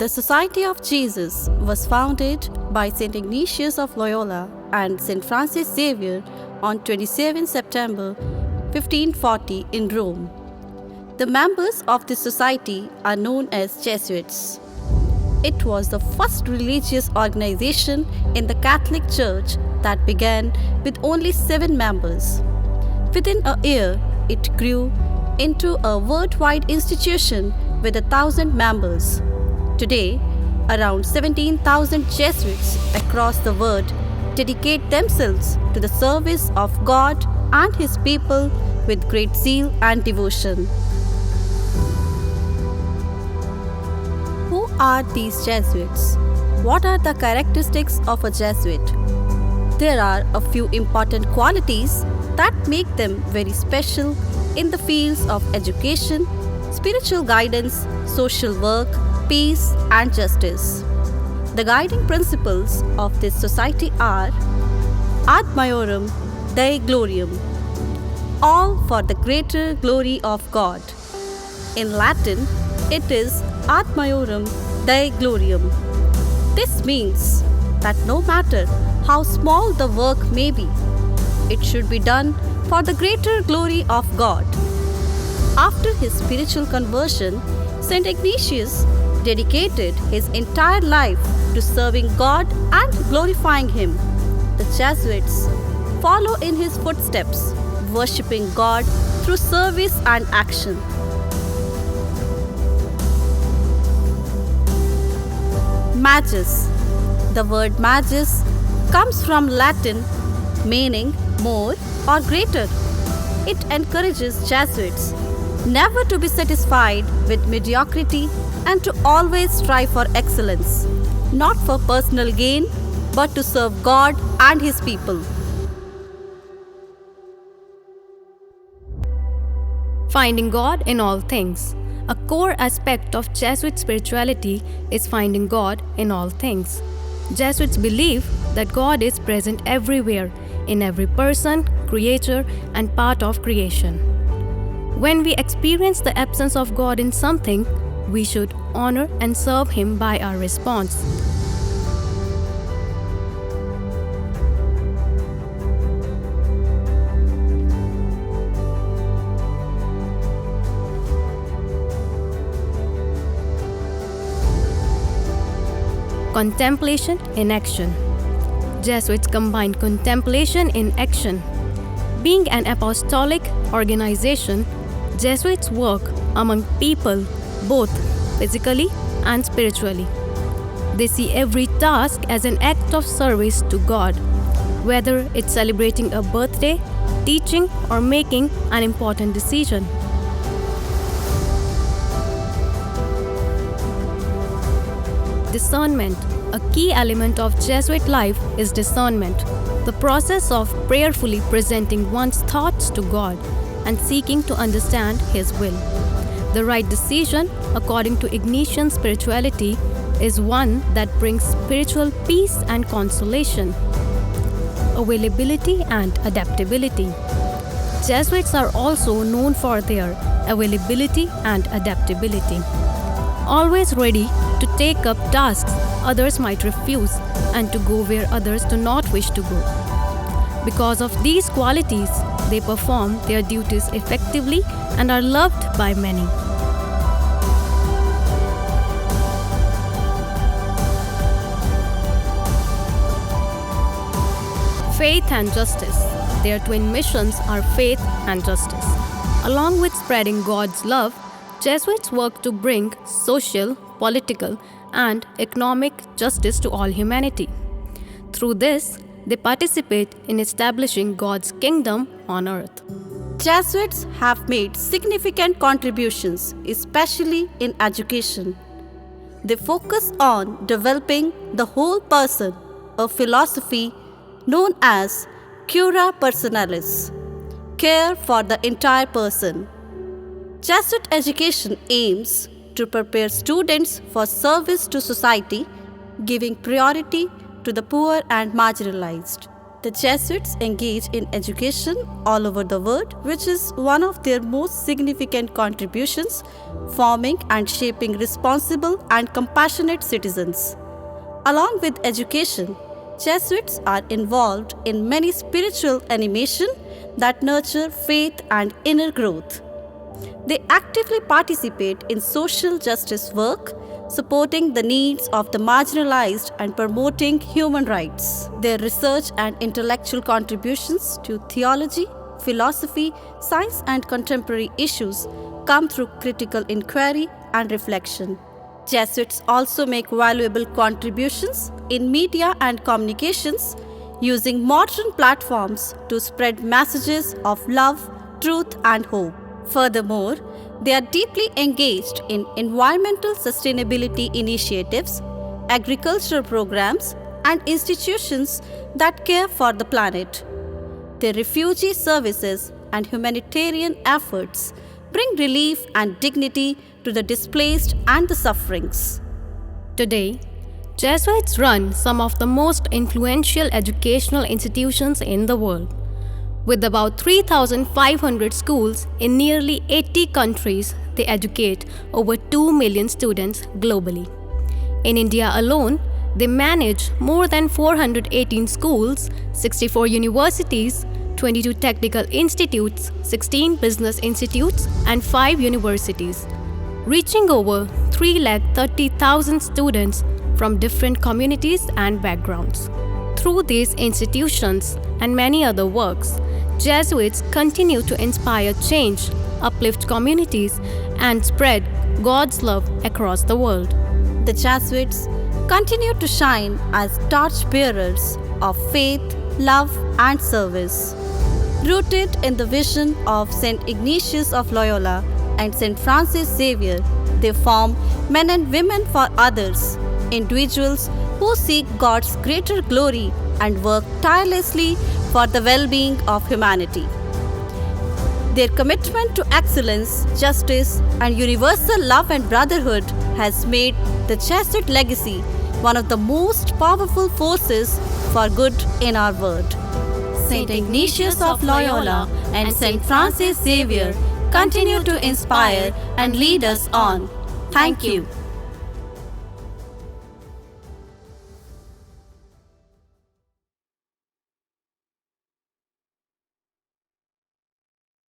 The Society of Jesus was founded by St. Ignatius of Loyola and St. Francis Xavier on 27 September 1540 in Rome. The members of this society are known as Jesuits. It was the first religious organization in the Catholic Church that began with only 7 members. Within a year, it grew into a worldwide institution with 1,000 members. Today, around 17,000 Jesuits across the world dedicate themselves to the service of God and His people with great zeal and devotion. Who are these Jesuits? What are the characteristics of a Jesuit? There are a few important qualities that make them very special in the fields of education, spiritual guidance, social work, peace, and justice. The guiding principles of this society are Ad Maiorem Dei Gloriam, all for the greater glory of God. In Latin, it is Ad Maiorem Dei Gloriam. This means that no matter how small the work may be, it should be done for the greater glory of God. After his spiritual conversion, St. Ignatius dedicated his entire life to serving God and glorifying Him. The Jesuits follow in his footsteps, worshipping God through service and action. Magis. The word magis comes from Latin meaning more or greater. It encourages Jesuits never to be satisfied with mediocrity and to always strive for excellence, not for personal gain, but to serve God and His people. Finding God in all things. A core aspect of Jesuit spirituality is finding God in all things. Jesuits believe that God is present everywhere, in every person, creature, and part of creation. When we experience the absence of God in something, we should honor and serve Him by our response. Contemplation in action. Jesuits combine contemplation in action. Being an apostolic organization, Jesuits work among people both physically and spiritually. They see every task as an act of service to God, whether it's celebrating a birthday, teaching, or making an important decision. Discernment. A key element of Jesuit life is discernment, the process of prayerfully presenting one's thoughts to God and seeking to understand His will. The right decision, according to Ignatian spirituality, is one that brings spiritual peace and consolation. Availability and adaptability. Jesuits are also known for their availability and adaptability. Always ready to take up tasks others might refuse and to go where others do not wish to go. Because of these qualities, they perform their duties effectively and are loved by many. Faith and justice. Their twin missions are faith and justice. Along with spreading God's love, Jesuits work to bring social, political, and economic justice to all humanity. Through this, they participate in establishing God's kingdom on earth. Jesuits have made significant contributions, especially in education. They focus on developing the whole person, a philosophy known as cura personalis, care for the entire person. Jesuit education aims to prepare students for service to society, giving priority to the poor and marginalized. The Jesuits engage in education all over the world, which is one of their most significant contributions, forming and shaping responsible and compassionate citizens. Along with education, Jesuits are involved in many spiritual animation that nurture faith and inner growth. They actively participate in social justice work, supporting the needs of the marginalized and promoting human rights. Their research and intellectual contributions to theology, philosophy, science, and contemporary issues come through critical inquiry and reflection. Jesuits also make valuable contributions in media and communications, using modern platforms to spread messages of love, truth, and hope. Furthermore, they are deeply engaged in environmental sustainability initiatives, agricultural programs, and institutions that care for the planet. Their refugee services and humanitarian efforts bring relief and dignity to the displaced and the sufferings. Today, Jesuits run some of the most influential educational institutions in the world. With about 3,500 schools in nearly 80 countries, they educate over 2 million students globally. In India alone, they manage more than 418 schools, 64 universities, 22 technical institutes, 16 business institutes, and 5 universities, reaching over 330,000 students from different communities and backgrounds. Through these institutions and many other works, Jesuits continue to inspire change, uplift communities, and spread God's love across the world. The Jesuits continue to shine as torchbearers of faith, love, and service. Rooted in the vision of St. Ignatius of Loyola and St. Francis Xavier, they form men and women for others, individuals who seek God's greater glory and work tirelessly for the well-being of humanity. Their commitment to excellence, justice, and universal love and brotherhood has made the Jesuit legacy one of the most powerful forces for good in our world. St. Ignatius of Loyola and St. Francis Xavier continue to inspire and lead us on. Thank you.